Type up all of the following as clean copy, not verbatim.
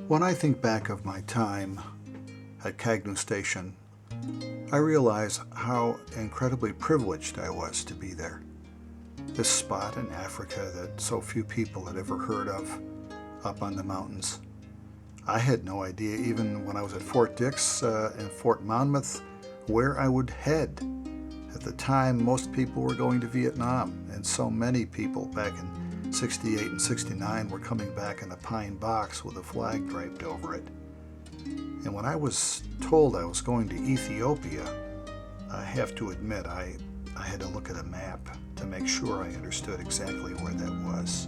When I think back of my time at Kagnew Station, I realize how incredibly privileged I was to be there. This spot in Africa that so few people had ever heard of, up on the mountains. I had no idea, even when I was at Fort Dix and Fort Monmouth, where I would head. At the time, most people were going to Vietnam, and so many people back in 68 and 69 were coming back in a pine box with a flag draped over it. And when I was told I was going to Ethiopia, I have to admit I had to look at a map to make sure I understood exactly where that was.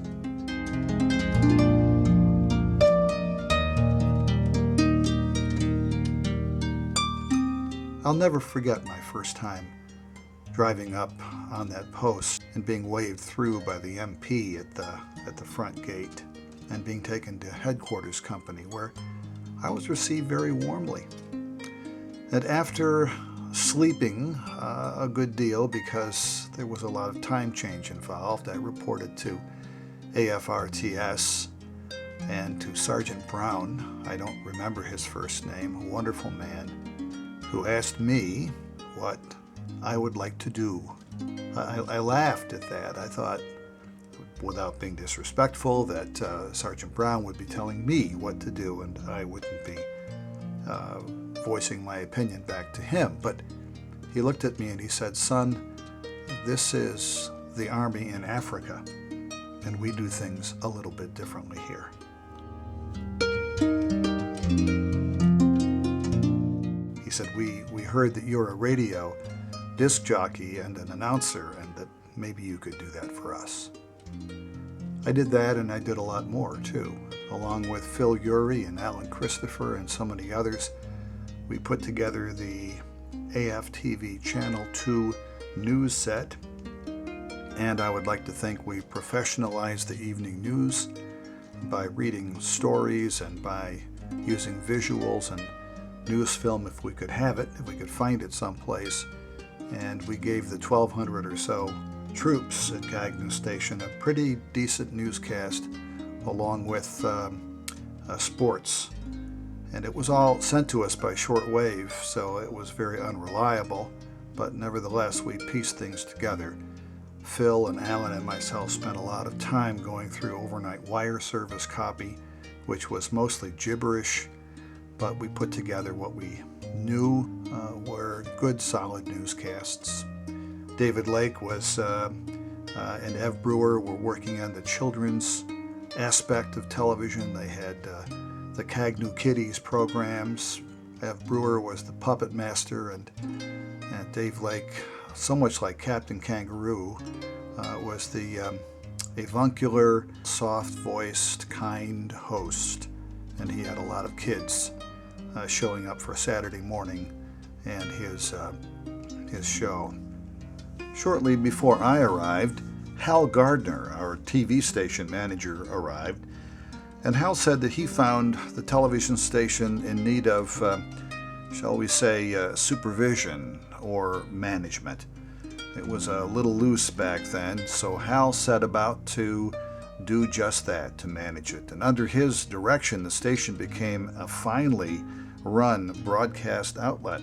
I'll never forget my first time driving up on that post and being waved through by the MP at the front gate and being taken to headquarters company, where I was received very warmly. And after sleeping a good deal because there was a lot of time change involved, I reported to AFRTS and to Sergeant Brown, I don't remember his first name, a wonderful man, who asked me what I would like to do. I laughed at that. I thought, without being disrespectful, that Sergeant Brown would be telling me what to do and I wouldn't be voicing my opinion back to him. But he looked at me and he said, "Son, this is the Army in Africa, and we do things a little bit differently here." He said, we heard that you're a radio disc jockey and an announcer, and that maybe you could do that for us. I did that, and I did a lot more too. Along with Phil Urey and Alan Christopher and so many others, we put together the AFTV Channel 2 news set, and I would like to think we professionalized the evening news by reading stories and by using visuals and news film if we could have it, if we could find it someplace. And we gave the 1,200 or so troops at Kagnew Station a pretty decent newscast along with sports. And it was all sent to us by shortwave, so it was very unreliable, but nevertheless we pieced things together. Phil and Alan and myself spent a lot of time going through overnight wire service copy, which was mostly gibberish, but we put together what we knew were good, solid newscasts. David Lake and Ev Brewer were working on the children's aspect of television. They had the Kagnew Kiddies programs. Ev Brewer was the puppet master, and Dave Lake, so much like Captain Kangaroo, was the avuncular, soft-voiced, kind host. And he had a lot of kids showing up for Saturday morning and his show. Shortly before I arrived, Hal Gardner, our TV station manager, arrived, and Hal said that he found the television station in need of, shall we say, supervision or management. It was a little loose back then, so Hal set about to do just that, to manage it. And under his direction, the station became a finely run broadcast outlet.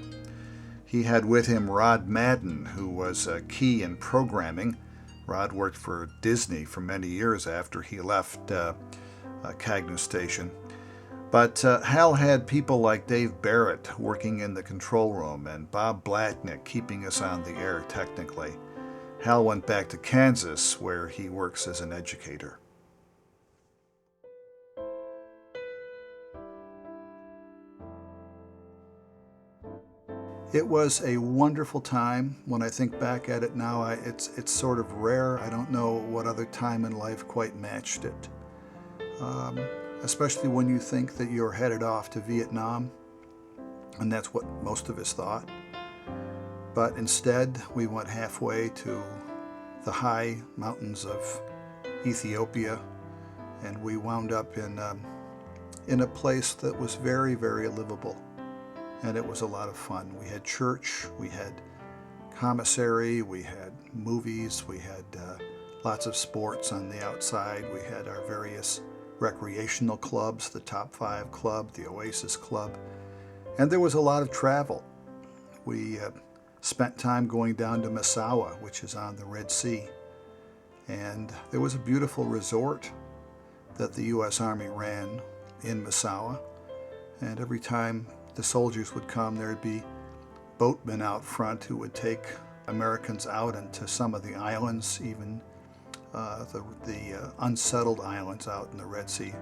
He had with him Rod Madden, who was key in programming. Rod worked for Disney for many years after he left Kagnew Station. But Hal had people like Dave Barrett working in the control room and Bob Blatnick keeping us on the air technically. Hal went back to Kansas, where he works as an educator. It was a wonderful time. When I think back at it now, it's sort of rare. I don't know what other time in life quite matched it. Especially when you think that you're headed off to Vietnam, and that's what most of us thought. But instead, we went halfway to the high mountains of Ethiopia, and we wound up in a place that was very, very livable. And it was a lot of fun. We had church, we had commissary, we had movies, we had lots of sports on the outside, we had our various recreational clubs, the Top 5 Club, the Oasis Club, and there was a lot of travel. We spent time going down to Massawa, which is on the Red Sea, and there was a beautiful resort that the U.S. Army ran in Massawa, and every time the soldiers would come, there'd be boatmen out front who would take Americans out into some of the islands, even the unsettled islands out in the Red Sea.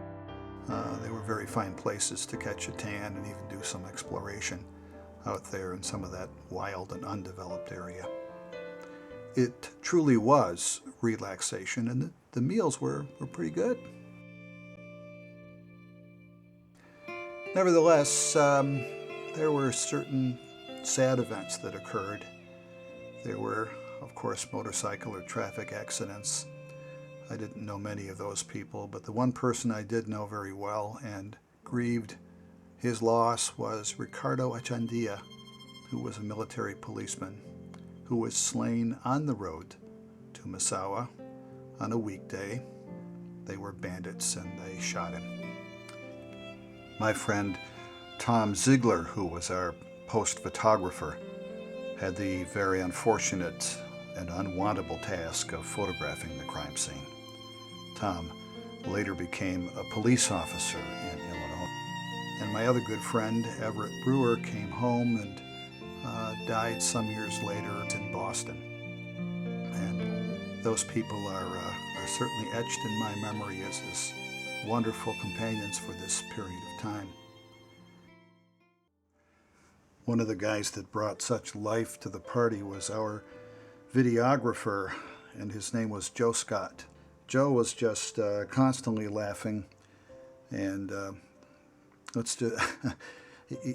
They were very fine places to catch a tan and even do some exploration out there in some of that wild and undeveloped area. It truly was relaxation, and the meals were pretty good. Nevertheless, there were certain sad events that occurred. There were, of course, motorcycle or traffic accidents. I didn't know many of those people, but the one person I did know very well and grieved his loss was Ricardo Achandia, who was a military policeman who was slain on the road to Massawa on a weekday. They were bandits and they shot him. My friend Tom Ziegler, who was our post photographer, had the very unfortunate and unwantable task of photographing the crime scene. Tom later became a police officer in Illinois. And my other good friend, Everett Brewer, came home and died some years later in Boston. And those people are certainly etched in my memory as wonderful companions for this period of time. One of the guys that brought such life to the party was our videographer, and his name was Joe Scott. Joe was just constantly laughing, and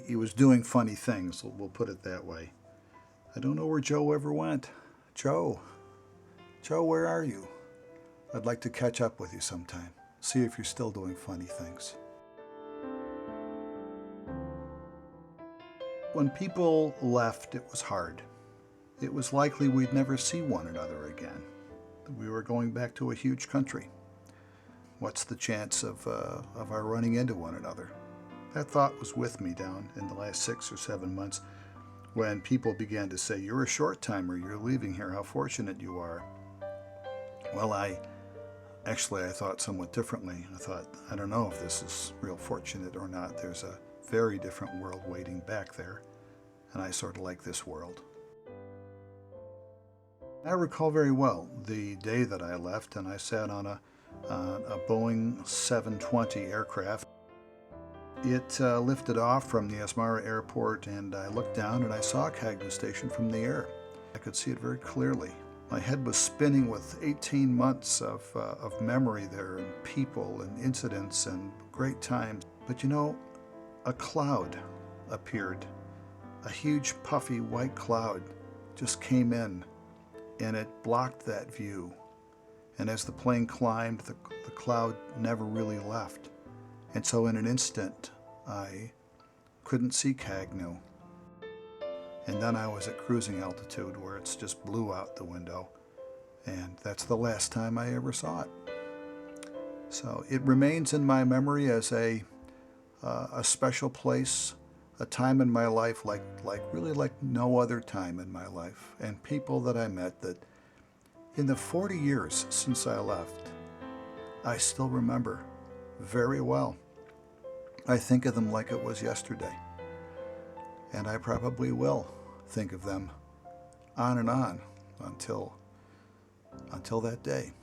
he was doing funny things, we'll put it that way. I don't know where Joe ever went. Joe, where are you? I'd like to catch up with you sometime. See if you're still doing funny things. When people left, it was hard. It was likely we'd never see one another again. We were going back to a huge country. What's the chance of our running into one another? That thought was with me down in the last 6 or 7 months when people began to say, "You're a short-timer, you're leaving here, how fortunate you are." Well, I thought somewhat differently. I thought, I don't know if this is real fortunate or not. There's a very different world waiting back there, and I sort of like this world. I recall very well the day that I left, and I sat on a Boeing 720 aircraft. It lifted off from the Asmara airport, and I looked down and I saw Kagnew Station from the air. I could see it very clearly. My head was spinning with 18 months of memory there, and people and incidents and great times. But you know, a cloud appeared. A huge puffy white cloud just came in, and it blocked that view. And as the plane climbed, the cloud never really left. And so in an instant, I couldn't see Kagnew. And then I was at cruising altitude where it's just blue out the window. And that's the last time I ever saw it. So it remains in my memory as a special place, a time in my life really like no other time in my life. And people that I met that in the 40 years since I left, I still remember very well. I think of them like it was yesterday. And I probably will think of them on and on until that day.